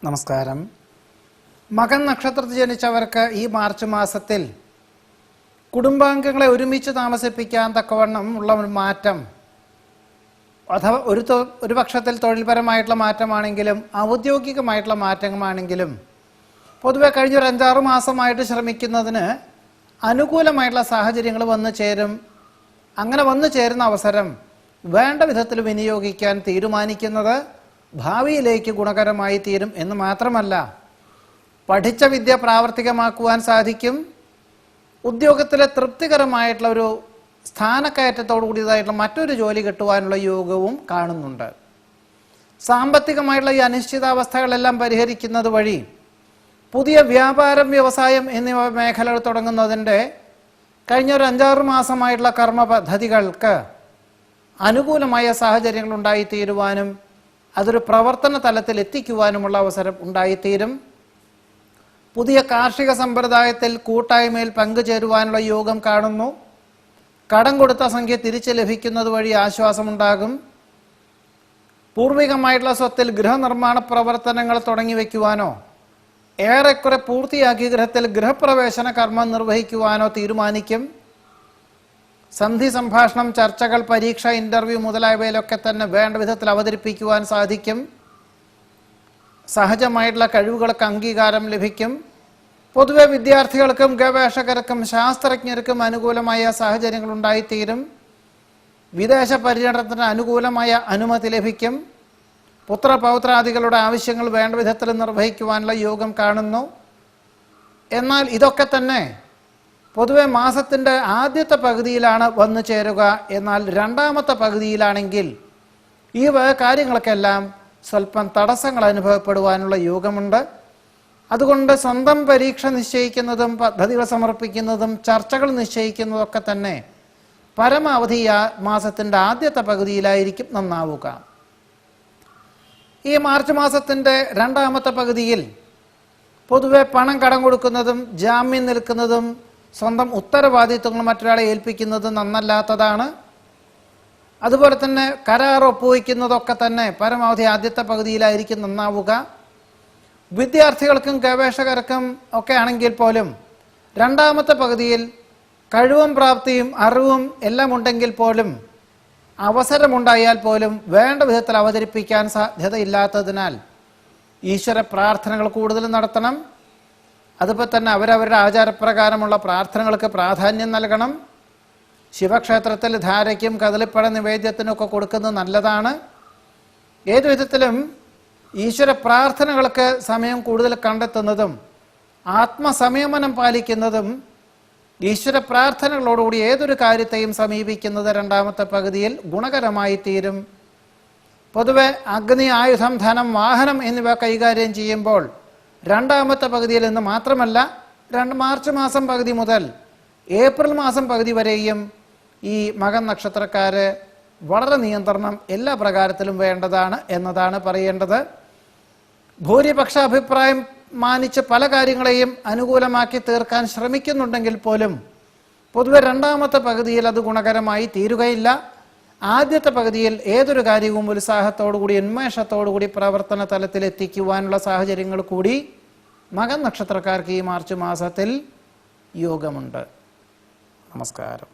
നമസ്കാരം. മകൻ നക്ഷത്രത്തിൽ ജനിച്ചവർക്ക് ഈ മാർച്ച് മാസത്തിൽ കുടുംബാംഗങ്ങളെ ഒരുമിച്ച് താമസിപ്പിക്കാൻ തക്കവണ്ണം ഉള്ള ഒരു മാറ്റം, അഥവാ ഒരു പക്ഷത്തിൽ തൊഴിൽപരമായിട്ടുള്ള മാറ്റമാണെങ്കിലും ഔദ്യോഗികമായിട്ടുള്ള മാറ്റമാണെങ്കിലും പൊതുവെ കഴിഞ്ഞൊരു 5-6 മാസമായിട്ട് ശ്രമിക്കുന്നതിന് അനുകൂലമായിട്ടുള്ള സാഹചര്യങ്ങൾ വന്നു ചേരും. അങ്ങനെ വന്നു ചേരുന്ന അവസരം വേണ്ട വിധത്തിൽ വിനിയോഗിക്കാൻ തീരുമാനിക്കുന്നത് ഭാവിയിലേക്ക് ഗുണകരമായി തീരും എന്ന് മാത്രമല്ല, പഠിച്ച വിദ്യ പ്രാവർത്തികമാക്കുവാൻ സാധിക്കും. ഉദ്യോഗത്തിലെ തൃപ്തികരമായിട്ടുള്ള ഒരു സ്ഥാനക്കയറ്റത്തോടു കൂടിയതായിട്ടുള്ള മറ്റൊരു ജോലി കിട്ടുവാനുള്ള യോഗവും കാണുന്നുണ്ട്. സാമ്പത്തികമായിട്ടുള്ള ഈ അനിശ്ചിതാവസ്ഥകളെല്ലാം പരിഹരിക്കുന്നത് വഴി പുതിയ വ്യാപാരം, വ്യവസായം എന്നിവ മേഖലകൾ തുടങ്ങുന്നതിൻ്റെ കഴിഞ്ഞ ഒരു 5-6 മാസമായിട്ടുള്ള കർമ്മ പദ്ധതികൾക്ക് അനുകൂലമായ സാഹചര്യങ്ങൾ ഉണ്ടായിത്തീരുവാനും അതൊരു പ്രവർത്തന തലത്തിൽ എത്തിക്കുവാനുമുള്ള അവസരം ഉണ്ടായിത്തീരും. പുതിയ കാർഷിക സമ്പ്രദായത്തിൽ കൂട്ടായ്മയിൽ പങ്കുചേരുവാനുള്ള യോഗം കാണുന്നു. കടം കൊടുത്ത സംഖ്യ തിരിച്ചു ലഭിക്കുന്നത് വഴി ആശ്വാസമുണ്ടാകും. പൂർവികമായിട്ടുള്ള സ്വത്തിൽ ഗൃഹനിർമ്മാണ പ്രവർത്തനങ്ങൾ തുടങ്ങി വയ്ക്കുവാനോ ഏറെക്കുറെ പൂർത്തിയാക്കിയ ഗൃഹത്തിൽ ഗൃഹപ്രവേശന കർമ്മം നിർവഹിക്കുവാനോ തീരുമാനിക്കും. സന്ധി സംഭാഷണം, ചർച്ചകൾ, പരീക്ഷ, ഇന്റർവ്യൂ മുതലായവയിലൊക്കെ തന്നെ വേണ്ട വിധത്തിൽ അവതരിപ്പിക്കുവാൻ സാധിക്കും. സഹജമായിട്ടുള്ള കഴിവുകൾക്ക് അംഗീകാരം ലഭിക്കും. പൊതുവെ വിദ്യാർത്ഥികൾക്കും ഗവേഷകർക്കും ശാസ്ത്രജ്ഞർക്കും അനുകൂലമായ സാഹചര്യങ്ങൾ ഉണ്ടായിത്തീരും. വിദേശ പര്യടനത്തിന് അനുകൂലമായ അനുമതി ലഭിക്കും. പുത്രപൗത്രാദികളുടെ ആവശ്യങ്ങൾ വേണ്ട വിധത്തിൽ നിർവഹിക്കുവാനുള്ള യോഗം കാണുന്നു. എന്നാൽ ഇതൊക്കെ തന്നെ പൊതുവെ മാസത്തിൻ്റെ ആദ്യത്തെ പകുതിയിലാണ് വന്നു ചേരുക. എന്നാൽ രണ്ടാമത്തെ പകുതിയിലാണെങ്കിൽ ഈ കാര്യങ്ങൾക്കെല്ലാം സ്വല്പം തടസ്സങ്ങൾ അനുഭവപ്പെടുവാനുള്ള യോഗമുണ്ട്. അതുകൊണ്ട് സ്വന്തം പരീക്ഷ നിശ്ചയിക്കുന്നതും പദ്ധതികൾ സമർപ്പിക്കുന്നതും ചർച്ചകൾ നിശ്ചയിക്കുന്നതൊക്കെ തന്നെ പരമാവധി മാസത്തിൻ്റെ ആദ്യത്തെ പകുതിയിലായിരിക്കും നന്നാവുക. ഈ മാർച്ച് മാസത്തിൻ്റെ രണ്ടാമത്തെ പകുതിയിൽ പൊതുവെ പണം കടം കൊടുക്കുന്നതും ജാമ്യം നിൽക്കുന്നതും സ്വന്തം ഉത്തരവാദിത്വങ്ങൾ മറ്റൊരാളെ ഏൽപ്പിക്കുന്നത് നന്നല്ലാത്തതാണ്. അതുപോലെ തന്നെ കരാർ ഒപ്പുവയ്ക്കുന്നതൊക്കെ തന്നെ പരമാവധി ആദ്യത്തെ പകുതിയിലായിരിക്കും നന്നാവുക. വിദ്യാർത്ഥികൾക്കും ഗവേഷകർക്കും ഒക്കെ ആണെങ്കിൽ പോലും രണ്ടാമത്തെ പകുതിയിൽ കഴിവും പ്രാപ്തിയും അറിവും എല്ലാം ഉണ്ടെങ്കിൽ പോലും അവസരമുണ്ടായാൽ പോലും വേണ്ട വിധത്തിൽ അവതരിപ്പിക്കാൻ സാധ്യതയില്ലാത്തതിനാൽ ഈശ്വര പ്രാർത്ഥനകൾ കൂടുതൽ നടത്തണം. അതുപോലെ തന്നെ അവരവരുടെ ആചാരപ്രകാരമുള്ള പ്രാർത്ഥനകൾക്ക് പ്രാധാന്യം നൽകണം. ശിവക്ഷേത്രത്തിൽ ധാരയ്ക്കും കദളിപ്പഴ നിവേദ്യത്തിനൊക്കെ കൊടുക്കുന്നത് നല്ലതാണ്. ഏതു വിധത്തിലും ഈശ്വര പ്രാർത്ഥനകൾക്ക് സമയം കൂടുതൽ കണ്ടെത്തുന്നതും ആത്മസംയമനം പാലിക്കുന്നതും ഈശ്വര പ്രാർത്ഥനകളോടുകൂടി ഏതൊരു കാര്യത്തെയും സമീപിക്കുന്നത് രണ്ടാമത്തെ പകുതിയിൽ ഗുണകരമായി തീരും. പൊതുവെ അഗ്നി, ആയുധം, ധനം, വാഹനം എന്നിവ കൈകാര്യം ചെയ്യുമ്പോൾ രണ്ടാമത്തെ പകുതിയിൽ നിന്ന് മാത്രമല്ല, മാർച്ച് മാസം പകുതി മുതൽ ഏപ്രിൽ മാസം പകുതി വരെയും ഈ മകൻ നക്ഷത്രക്കാർ വളരെ നിയന്ത്രണം എല്ലാ പ്രകാരത്തിലും വേണ്ടതാണ് എന്നതാണ് പറയേണ്ടത്. ഭൂരിപക്ഷ അഭിപ്രായം മാനിച്ച് പല കാര്യങ്ങളെയും അനുകൂലമാക്കി തീർക്കാൻ ശ്രമിക്കുന്നുണ്ടെങ്കിൽ പോലും പൊതുവെ രണ്ടാമത്തെ പകുതിയിൽ അത് ഗുണകരമായി തീരുകയില്ല. ആദ്യത്തെ പകുതിയിൽ ഏതൊരു കാര്യവും ഉത്സാഹത്തോടുകൂടി ഉന്മേഷത്തോടുകൂടി പ്രവർത്തന തലത്തിൽ എത്തിക്കുവാനുള്ള സാഹചര്യങ്ങൾ കൂടി മകൻ നക്ഷത്രക്കാർക്ക് ഈ മാർച്ച് മാസത്തിൽ യോഗമുണ്ട്. നമസ്കാരം.